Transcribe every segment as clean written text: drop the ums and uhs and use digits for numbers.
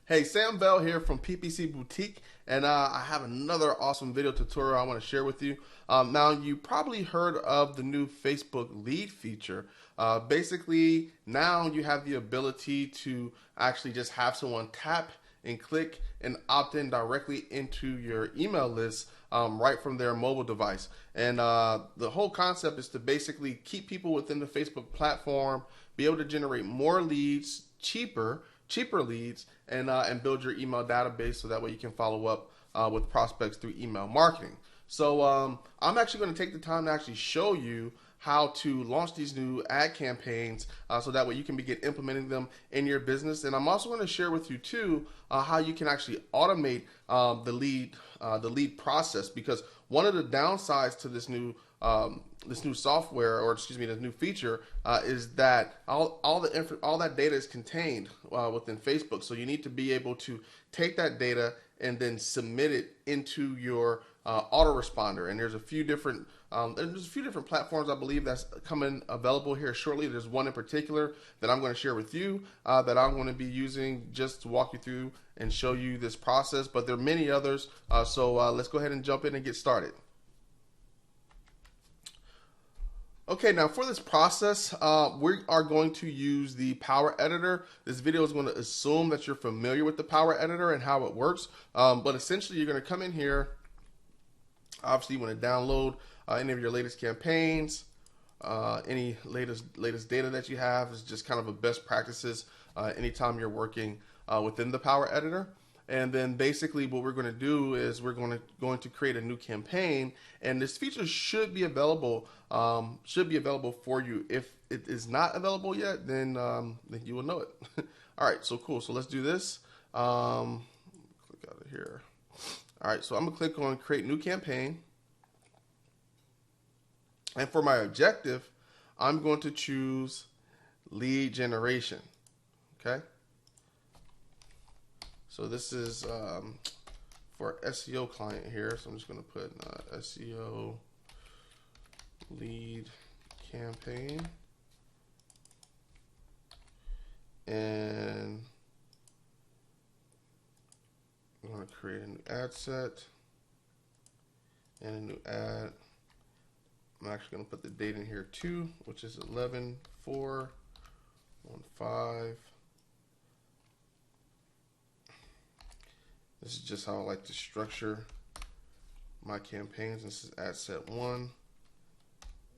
Hey, Sam Bell here from PPC Boutique, and I have another awesome video tutorial I want to share with you. Now, you probably heard of the new Facebook lead feature. Basically, now you have the ability to actually just have someone tap and click and opt in directly into your email list right from their mobile device. And the whole concept is to basically keep people within the Facebook platform, be able to generate more leads cheaper leads, and build your email database so that way you can follow up with prospects through email marketing. So I'm actually going to take the time to actually show you how to launch these new ad campaigns so that way you can begin implementing them in your business. And I'm also going to share with you too how you can actually automate the lead process, because one of the downsides to this new software, or excuse me, this new feature, is that all that data is contained within Facebook. So you need to be able to take that data and then submit it into your autoresponder. And there's a few different platforms I believe that's coming available here shortly. There's one in particular that I'm going to share with you that I'm going to be using just to walk you through and show you this process. But there are many others. So let's go ahead and jump in and get started. Okay, now for this process, we are going to use the Power Editor. This video is going to assume that you're familiar with the Power Editor and how it works. But essentially, you're going to come in here. Obviously, you want to download any of your latest campaigns, any latest data that you have. Is just kind of a best practices anytime you're working within the Power Editor. And then basically what we're going to do is we're going to create a new campaign, and this feature should be available for you. If it is not available yet, then you will know it. All right, so cool. So let's do this. Click out of here. All right, so I'm gonna click on create new campaign, and for my objective, I'm going to choose lead generation. Okay. So this is for SEO client here. So I'm just going to put SEO lead campaign. And I'm going to create a new ad set and a new ad. I'm actually going to put the date in here too, which is 11/4/15. This is just how I like to structure my campaigns. This is ad set 1,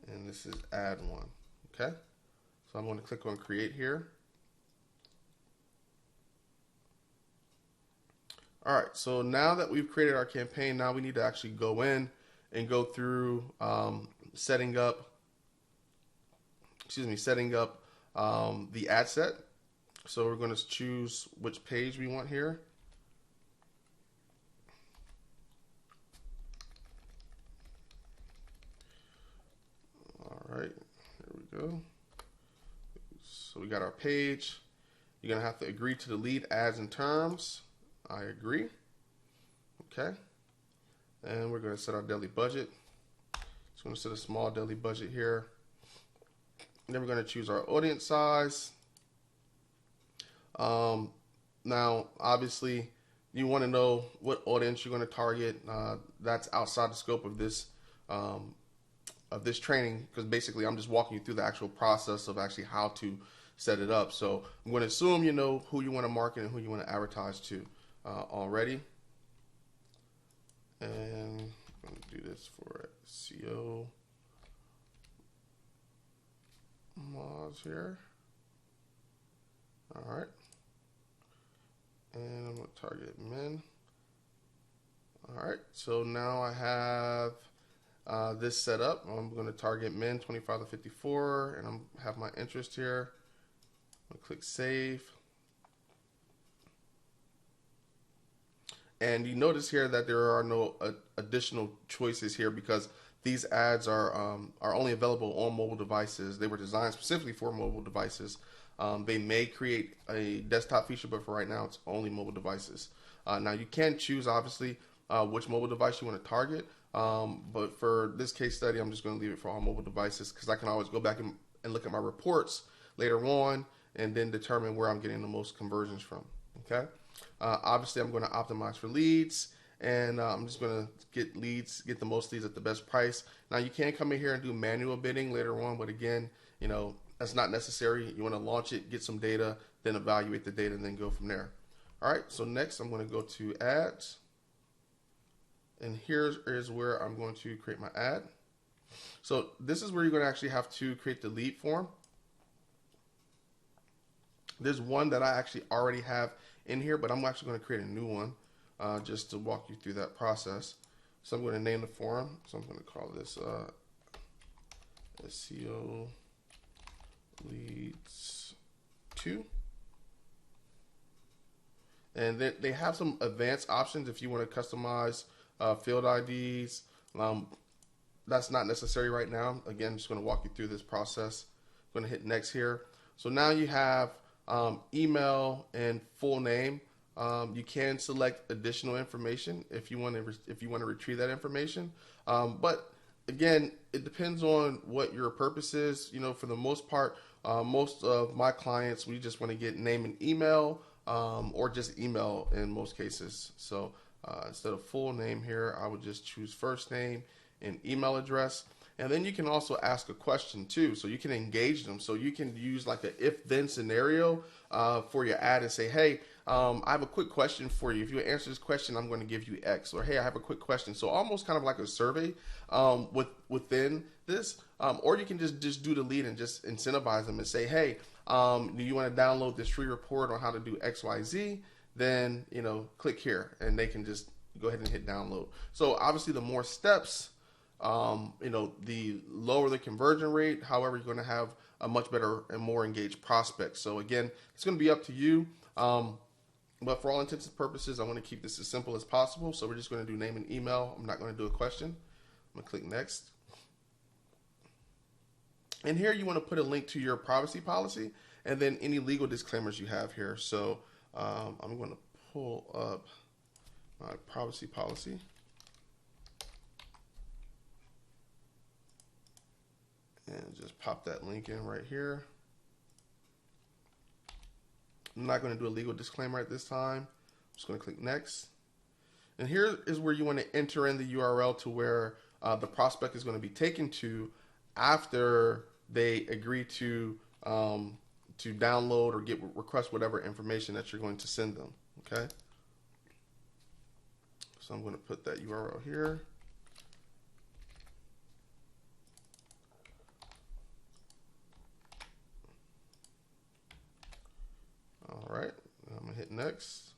and this is ad 1. Okay, so I'm going to click on create here. All right, so now that we've created our campaign, now we need to actually go in and go through setting up the ad set. So we're going to choose which page we want here. All right, here we go. So we got our page. You're gonna have to agree to the lead ads and terms. I agree. Okay. And we're gonna set our daily budget. Just gonna set a small daily budget here. And then we're gonna choose our audience size. Now, obviously, you want to know what audience you're going to target. That's outside the scope of this training, because basically I'm just walking you through the actual process of actually how to set it up. So I'm going to assume you know who you want to market and who you want to advertise to already. And I'm going to do this for SEO mods here. All right. And I'm going to target men. All right. So now I have this set up. I'm going to target men 25 to 54, and I'm have my interest here. I'm going to click save. And you notice here that there are no additional choices here, because these ads are only available on mobile devices. They were designed specifically for mobile devices. They may create a desktop feature, but for right now, it's only mobile devices. Now you can choose, obviously, which mobile device you want to target. But for this case study, I'm just going to leave it for all mobile devices, because I can always go back and look at my reports later on and then determine where I'm getting the most conversions from. Okay. Obviously, I'm going to optimize for leads, and I'm just going to get the most leads at the best price. Now, you can come in here and do manual bidding later on, but again, that's not necessary. You want to launch it, get some data, then evaluate the data, and then go from there. All right, so next I'm going to go to ads, and here's where I'm going to create my ad. So this is where you're going to actually have to create the lead form. There's one that I actually already have in here, but I'm actually going to create a new one just to walk you through that process. So I'm going to name the form. So I'm going to call this SEO Leads 2. And then they have some advanced options if you want to customize field IDs. That's not necessary right now. Again, I'm just going to walk you through this process. I'm going to hit next here. So now you have email and full name. You can select additional information if you want to retrieve that information. But again, it depends on what your purpose is. For the most part, most of my clients, we just want to get name and email, or just email in most cases. So instead of full name here, I would just choose first name and email address. And then you can also ask a question too, so you can engage them. So you can use like a if-then scenario for your ad and say, hey, I have a quick question for you. If you answer this question, I'm going to give you X. Or hey, I have a quick question. So almost kind of like a survey within this. Or you can just do the lead and just incentivize them and say, hey, do you want to download this free report on how to do X, Y, Z? Then click here, and they can just go ahead and hit download. So obviously, the more steps, the lower the conversion rate. However, you're going to have a much better and more engaged prospect. So again, it's going to be up to you. But for all intents and purposes, I want to keep this as simple as possible. So we're just going to do name and email. I'm not going to do a question. I'm going to click next. And here you want to put a link to your privacy policy and then any legal disclaimers you have here. So I'm going to pull up my privacy policy. And just pop that link in right here. I'm not going to do a legal disclaimer at this time. I'm just going to click next. And here is where you want to enter in the URL to where the prospect is going to be taken to after they agree to download or request whatever information that you're going to send them. Okay. So I'm going to put that URL here. All right, I'm gonna hit next.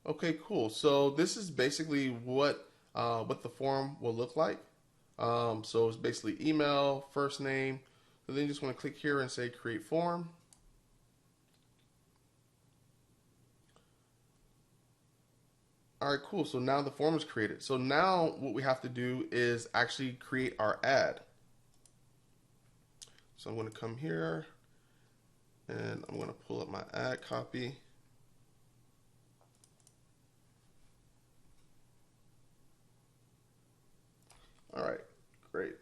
Okay, cool. So this is basically what the form will look like. So it's basically email, first name, and then you just want to click here and say create form. All right, cool. So now the form is created. So now what we have to do is actually create our ad. So I'm going to come here and I'm going to pull up my ad copy. All right, great.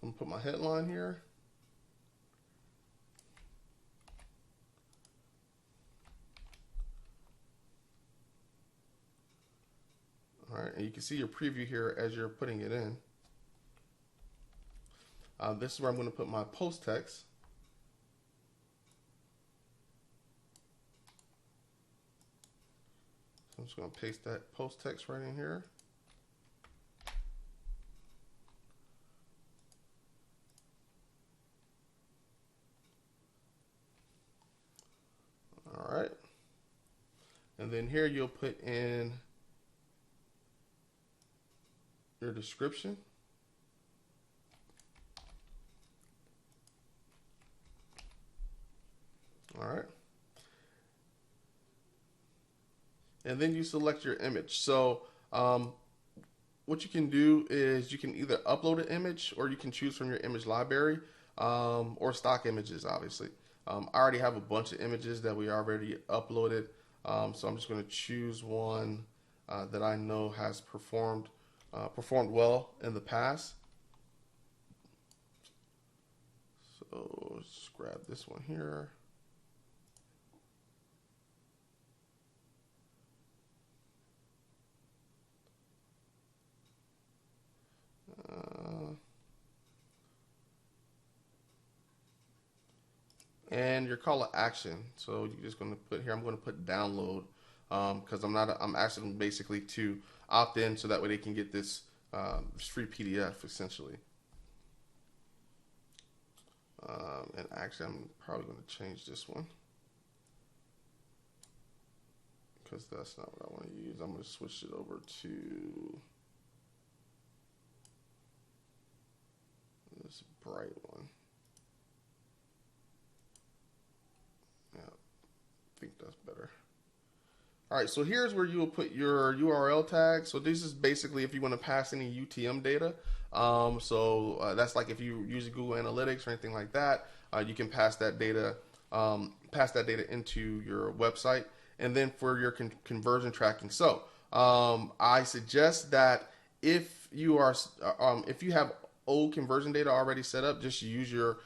I'm going to put my headline here. All right, and you can see your preview here as you're putting it in. This is where I'm going to put my post text. So I'm just going to paste that post text right in here. All right. And then here you'll put in your description. All right. And then you select your image. So what you can do is you can either upload an image or you can choose from your image library or stock images, obviously. I already have a bunch of images that we already uploaded. So I'm just going to choose one that I know has performed well in the past. So So let's grab this one here. And your call to action. So you're just going to put here, I'm going to put download because I'm asking them basically to opt in so that way they can get this free PDF essentially. And actually, I'm probably going to change this one because that's not what I want to use. I'm going to switch it over to this bright one. Yeah, I think that's better. All right, so here's where you will put your URL tag. So this is basically if you want to pass any UTM data. That's like if you use Google Analytics or anything like that, you can pass that data into your website. And then for your conversion tracking, so I suggest that if you have old conversion data already set up, just use your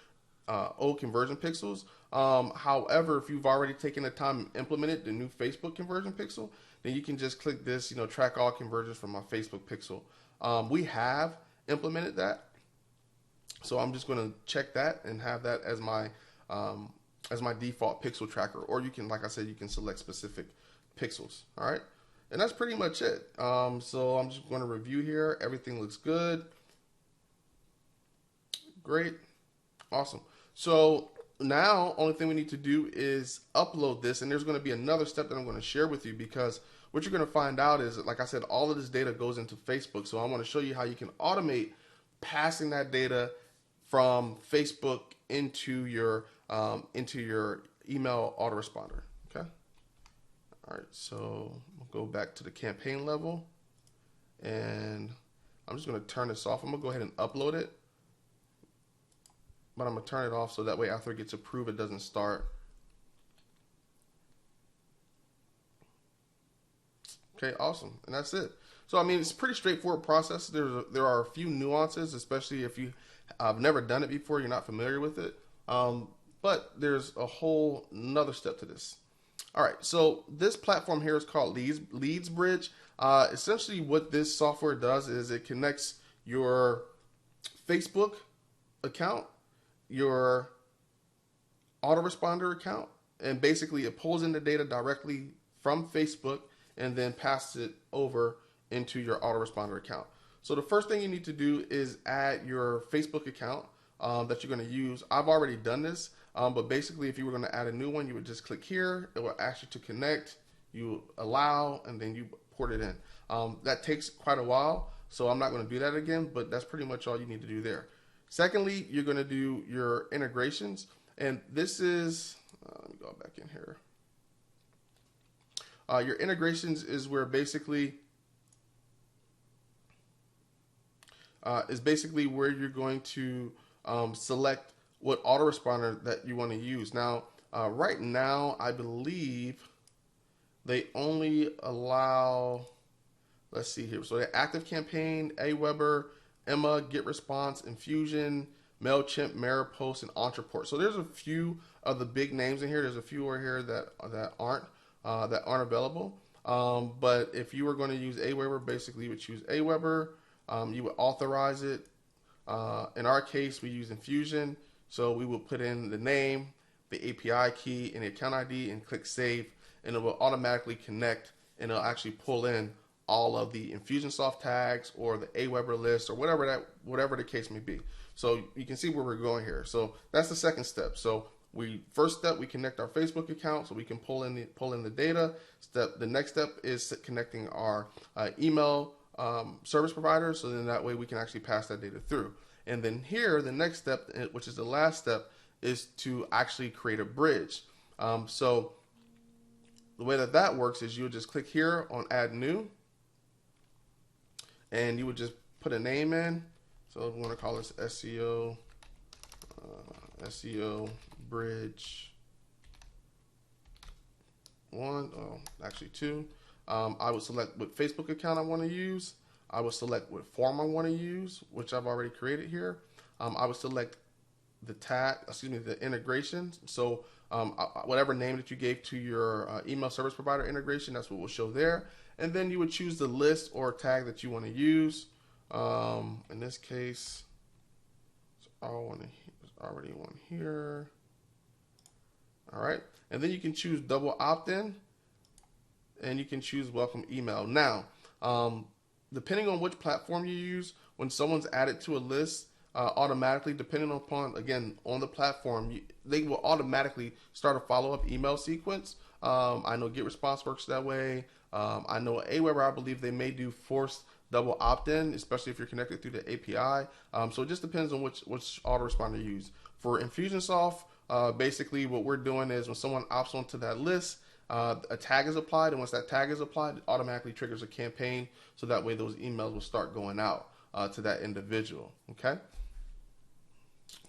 old conversion pixels. However, if you've already taken the time and implemented the new Facebook conversion pixel, then you can just click this, track all conversions from my Facebook pixel. We have implemented that, so I'm just going to check that and have that as my default pixel tracker. Or you can, like I said, you can select specific pixels. All right, and that's pretty much it. So I'm just going to review here. Everything looks good. Great, awesome. So now, only thing we need to do is upload this, and there's going to be another step that I'm going to share with you, because what you're going to find out is that, like I said, all of this data goes into Facebook. So I want to show you how you can automate passing that data from Facebook into your email autoresponder. Okay. All right. So we'll go back to the campaign level, and I'm just going to turn this off. I'm going to go ahead and upload it. But I'm going to turn it off so that way after it gets approved, it doesn't start. Okay, awesome. And that's it. So, I mean, it's a pretty straightforward process. There are a few nuances, especially if you have never done it before, you're not familiar with it. But there's a whole nother step to this. All right, so this platform here is called LeadsBridge. Essentially what this software does is it connects your Facebook account, your autoresponder account, and basically it pulls in the data directly from Facebook and then passes it over into your autoresponder account. So the first thing you need to do is add your Facebook account that you're going to use. I've already done this, but basically if you were going to add a new one, you would just click here. It will ask you to connect, you allow, and then you port it in. That takes quite a while, so I'm not going to do that again, but that's pretty much all you need to do there. Secondly, you're going to do your integrations, and this is, let me go back in here. Your integrations is where basically where you're going to select what autoresponder that you want to use. Now, right now, I believe they only allow, let's see here. So the ActiveCampaign, Aweber, Emma, GetResponse, Infusion, MailChimp, Maripost, and Ontraport. So there's a few of the big names in here. There's a few over here that aren't available. But if you were going to use Aweber, basically you would choose Aweber. You would authorize it. In our case, we use Infusion. So we will put in the name, the API key, and the account ID, and click Save, and it will automatically connect, and it'll actually pull in all of the Infusionsoft tags or the Aweber list or whatever the case may be. So you can see where we're going here. So that's the second step. So first step, we connect our Facebook account so we can pull in the data. The next step is connecting our email service provider, so then that way we can actually pass that data through. And then here, the next step, which is the last step, is to actually create a bridge. So the way that works is you'll just click here on Add New, and you would just put a name in. So we want to call this SEO Bridge 1, actually 2. I would select what Facebook account I want to use. I would select what form I want to use, which I've already created here. I would select the integration. So whatever name that you gave to your email service provider integration, that's what will show there. And then you would choose the list or tag that you want to use. In this case, there's already one here. All right. And then you can choose double opt-in, and you can choose welcome email. Now, depending on which platform you use, when someone's added to a list, automatically, depending upon, again, on the platform, they will automatically start a follow-up email sequence. I know GetResponse works that way. I know Aweber, I believe they may do forced double opt-in, especially if you're connected through the API. So it just depends on which autoresponder you use. For Infusionsoft, basically what we're doing is when someone opts onto that list, a tag is applied, and once that tag is applied, it automatically triggers a campaign, so that way those emails will start going out to that individual. Okay,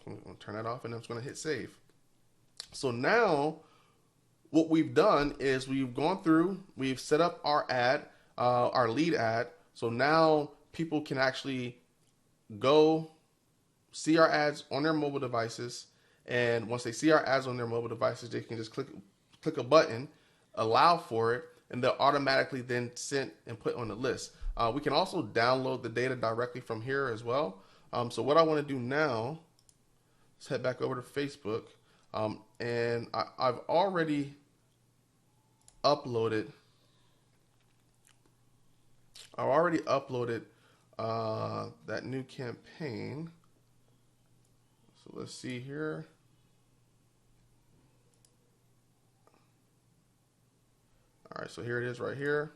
I'm going to turn that off, and I'm just going to hit save. So now what we've done is we've gone through, we've set up our ad, our lead ad. So now people can actually go see our ads on their mobile devices, and once they see our ads on their mobile devices, they can just click a button, allow for it, and they'll automatically then send and put on the list. We can also download the data directly from here as well. So what I want to do now, let's head back over to Facebook, and I've already uploaded. That new campaign. So let's see here. All right, so here it is right here.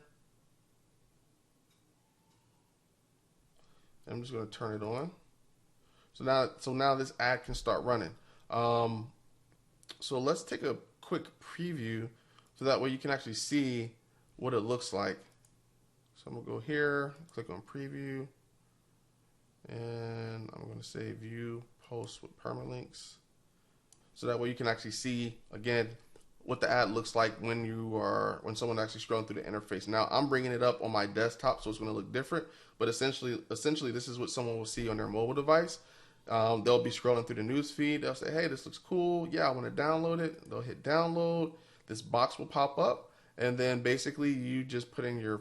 I'm just going to turn it on. So now this ad can start running. So let's take a quick preview, so that way you can actually see what it looks like. So I'm going to go here, click on preview, and I'm going to say view post with permalinks. So that way you can actually see, again, what the ad looks like when someone actually scrolling through the interface. Now I'm bringing it up on my desktop, so it's going to look different, but essentially this is what someone will see on their mobile device. They'll be scrolling through the news feed. They'll say, hey, this looks cool. Yeah, I want to download it. They'll hit download. This box will pop up, and then basically you just put in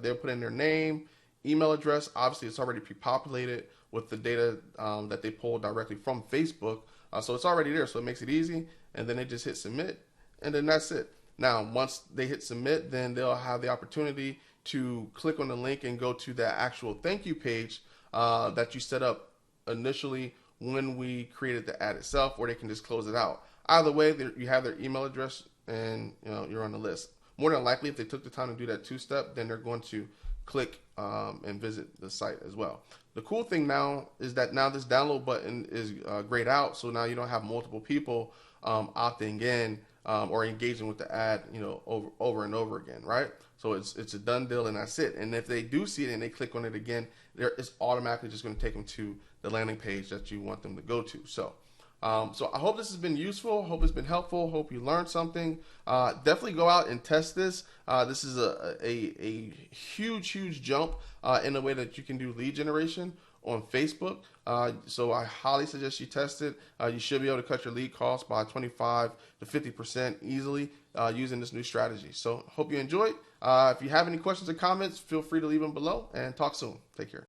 they'll put in their name, email address. Obviously, it's already pre-populated with the data that they pulled directly from Facebook. So it's already there, so it makes it easy. And then they just hit submit, and then that's it. Now, once they hit submit, then they'll have the opportunity to click on the link and go to the actual thank you page that you set up initially when we created the ad itself, or they can just close it out. Either way, you have their email address, and you're on the list. More than likely, if they took the time to do that two-step, then they're going to click and visit the site as well. The cool thing now is that now this download button is grayed out, so now you don't have multiple people opting in or engaging with the ad, over and over again, right? So it's a done deal, and that's it. And if they do see it and they click on it again, it's automatically just going to take them to the landing page that you want them to go to. So I hope this has been useful. Hope it's been helpful. Hope you learned something. Definitely go out and test this. This is a huge jump in the way that you can do lead generation on Facebook. So I highly suggest you test it. You should be able to cut your lead costs by 25 to 50% easily using this new strategy. So hope you enjoyed. If you have any questions or comments, feel free to leave them below, and talk soon. Take care.